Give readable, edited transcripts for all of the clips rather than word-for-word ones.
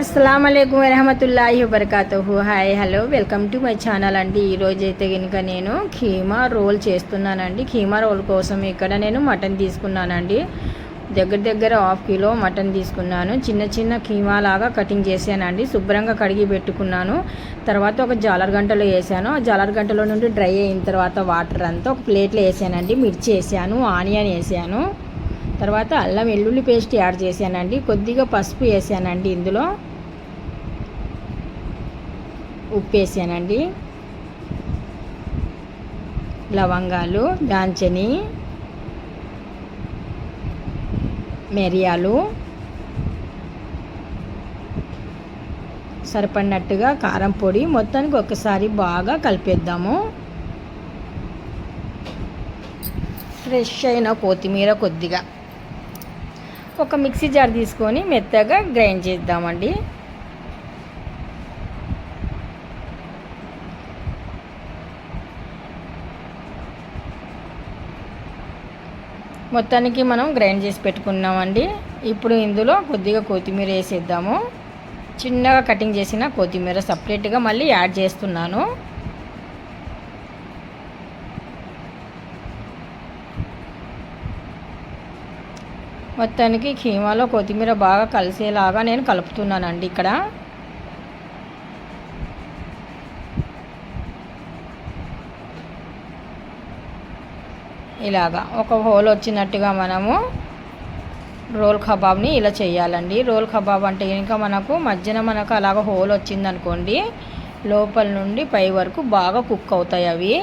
అస్సలాము అలైకుం వరహమతుల్లాహి వబర్కాతుహు. Hi hello welcome to my channel అండి. ఈరోజు అయితే కనుక నేను కీమా రోల్ చేస్తున్నానండి. కీమా రోల్ కోసం ఇక్కడ నేను మటన్ తీసుకున్నానండి. దగ్గర 1/2 కిలో మటన్ తీసుకున్నాను. చిన్న చిన్న కీమా లాగా కటింగ్ చేశానండి. శుభ్రంగా కడిగి పెట్టుకున్నాను. తర్వాత ఒక జాలర్ గంటలో వేసాను. ఆ జాలర్ గంటలో నుండి డ్రై అయిన తర్వాత వాటర్ అంతా ఒక ప్లేట్లో వేసానండి. మిర్చి వేసాను, ఆనియన్ వేసాను, తర్వాత అల్లం వెల్లుల్లి పేస్ట్ యాడ్ చేశానండి. కొద్దిగా పసుపు వేసానండి. ఇందులో ఉప్పు వేసానండి. లవంగాలు, దాల్చిని, మిరియాలు, సరిపడినట్టుగా కారం పొడి, మొత్తానికి ఒకసారి బాగా కలిపేద్దాము. ఫ్రెష్ అయిన కొత్తిమీర కొద్దిగా ఒక మిక్సీ జార్ తీసుకొని మెత్తగా గ్రైండ్ చేద్దామండి. మొత్తానికి మనం గ్రైండ్ చేసి పెట్టుకున్నామండి. ఇప్పుడు ఇందులో కొద్దిగా కొత్తిమీర వేసేద్దాము. చిన్నగా కటింగ్ చేసిన కొత్తిమీర సపరేట్గా మళ్ళీ యాడ్ చేస్తున్నాను. మొత్తానికి కీమాలో కొత్తిమీర బాగా కలిసేలాగా నేను కలుపుతున్నానండి. ఇక్కడ ఇలాగా ఒక హోల్ వచ్చినట్టుగా మనము రోల్ కబాబ్ని ఇలా చేయాలండి. రోల్ కబాబ్ అంటే ఇంకా మనకు అలాగ హోల్ వచ్చిందనుకోండి, లోపల నుండి పై వరకు బాగా కుక్ అవుతాయి అవి.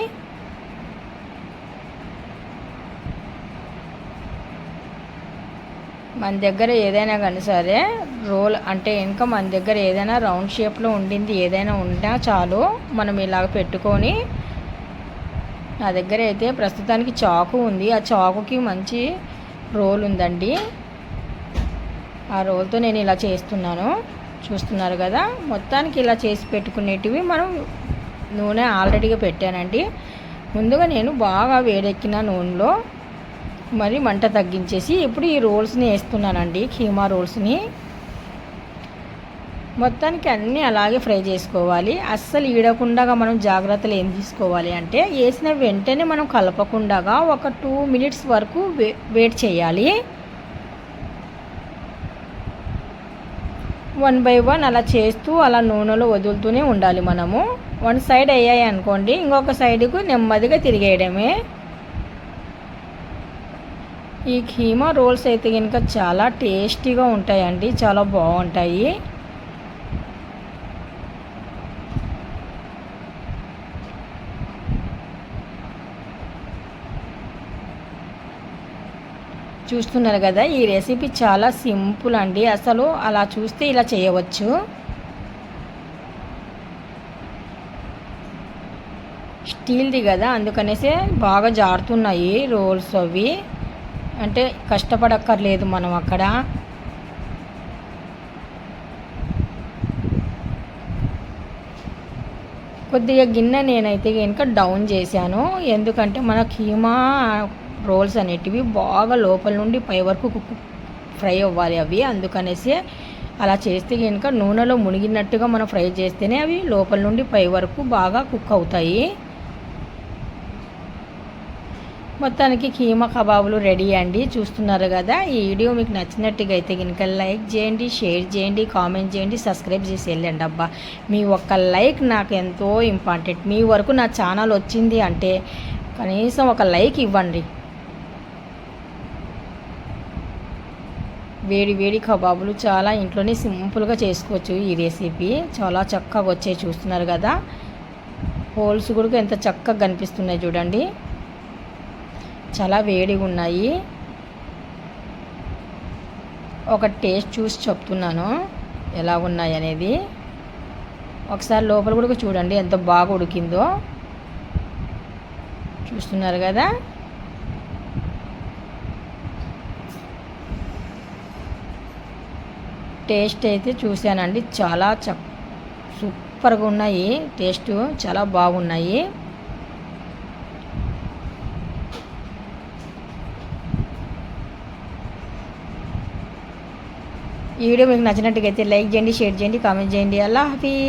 మన దగ్గర ఏదైనా కానీ సరే రోల్ అంటే ఇంకా మన దగ్గర ఏదైనా రౌండ్ షేప్లో ఉండింది ఏదైనా ఉన్నా చాలు, మనం ఇలాగ పెట్టుకొని, నా దగ్గర అయితే ప్రస్తుతానికి చాకు ఉంది. ఆ చాకుకి మంచి రోల్ ఉందండి. ఆ రోల్తో నేను ఇలా చేస్తున్నాను, చూస్తున్నారు కదా. మొత్తానికి ఇలా చేసి పెట్టుకునేటివి మనం నూనె ఆల్రెడీగా పెట్టానండి. ముందుగా నేను బాగా వేడెక్కిన నూనెలో మరి మంట తగ్గించేసి ఇప్పుడు ఈ రోల్స్ని వేస్తున్నానండి. కీమా రోల్స్ని మొత్తానికి అన్నీ అలాగే ఫ్రై చేసుకోవాలి. అస్సలు ఈడకుండా మనం జాగ్రత్తలు ఏం తీసుకోవాలి అంటే, వేసిన వెంటనే మనం కలపకుండా ఒక 2 మినిట్స్ వరకు వెయిట్ చేయాలి. 1 బై 1 అలా చేస్తూ అలా నూనెలో వదులుతూనే ఉండాలి. మనము 1 సైడ్ అయ్యాయి అనుకోండి, ఇంకొక సైడ్కు నెమ్మదిగా తిరిగేయడమే. ఈ కీమా రోల్స్ అయితే కనుక చాలా టేస్టీగా ఉంటాయండి, చాలా బాగుంటాయి. చూస్తున్నారు కదా, ఈ రెసిపీ చాలా సింపుల్ అండి. అసలు అలా చూస్తే ఇలా చేయవచ్చు. స్టీల్ది కదా, అందుకనేసే బాగా జారుతున్నాయి రోల్స్. అవి అంటే కష్టపడక్కర్లేదు మనం అక్కడ. కొద్దిగా గిన్నె నేనైతే కనుక డౌన్ చేశాను, ఎందుకంటే మన కీమా రోల్స్ అనేటివి బాగా లోపల నుండి పై వరకు ఫ్రై అవ్వాలి అవి. అందుకనేసి అలా చేస్తే కనుక నూనెలో మునిగినట్టుగా మనం ఫ్రై చేస్తేనే అవి లోపల నుండి పై వరకు బాగా కుక్ అవుతాయి. మొత్తానికి కీమా కబాబులు రెడీ అండి, చూస్తున్నారు కదా. ఈ వీడియో మీకు నచ్చినట్టుగా అయితే కనుక లైక్ చేయండి, షేర్ చేయండి, కామెంట్ చేయండి, సబ్స్క్రైబ్ చేసి వెళ్ళండి. అబ్బా, మీ ఒక్క లైక్ నాకు ఎంతో ఇంపార్టెంట్. మీ వరకు నా ఛానల్ వచ్చింది అంటే కనీసం ఒక లైక్ ఇవ్వండి. వేడి వేడి కబాబులు చాలా ఇంట్లోనే సింపుల్గా చేసుకోవచ్చు. ఈ రెసిపీ చాలా చక్కగా వచ్చాయి, చూస్తున్నారు కదా. హోల్స్ కూడా ఎంత చక్కగా కనిపిస్తున్నాయి చూడండి, చాలా వేడిగా ఉన్నాయి. ఒక టేస్ట్ చూసి చెప్తున్నాను ఎలా ఉన్నాయి అనేది. ఒకసారి లోపల కూడా చూడండి ఎంత బాగా ఉడికిందో, చూస్తున్నారు కదా. టేస్ట్ అయితే చూశానండి, చాలా సూపర్గా ఉన్నాయి. టేస్ట్ చాలా బాగున్నాయి. ఈ వీడియో మీకు నచ్చినట్టుగా అయితే లైక్ చేయండి, షేర్ చేయండి, కామెంట్ చేయండి. అల్లా హాఫీజ్.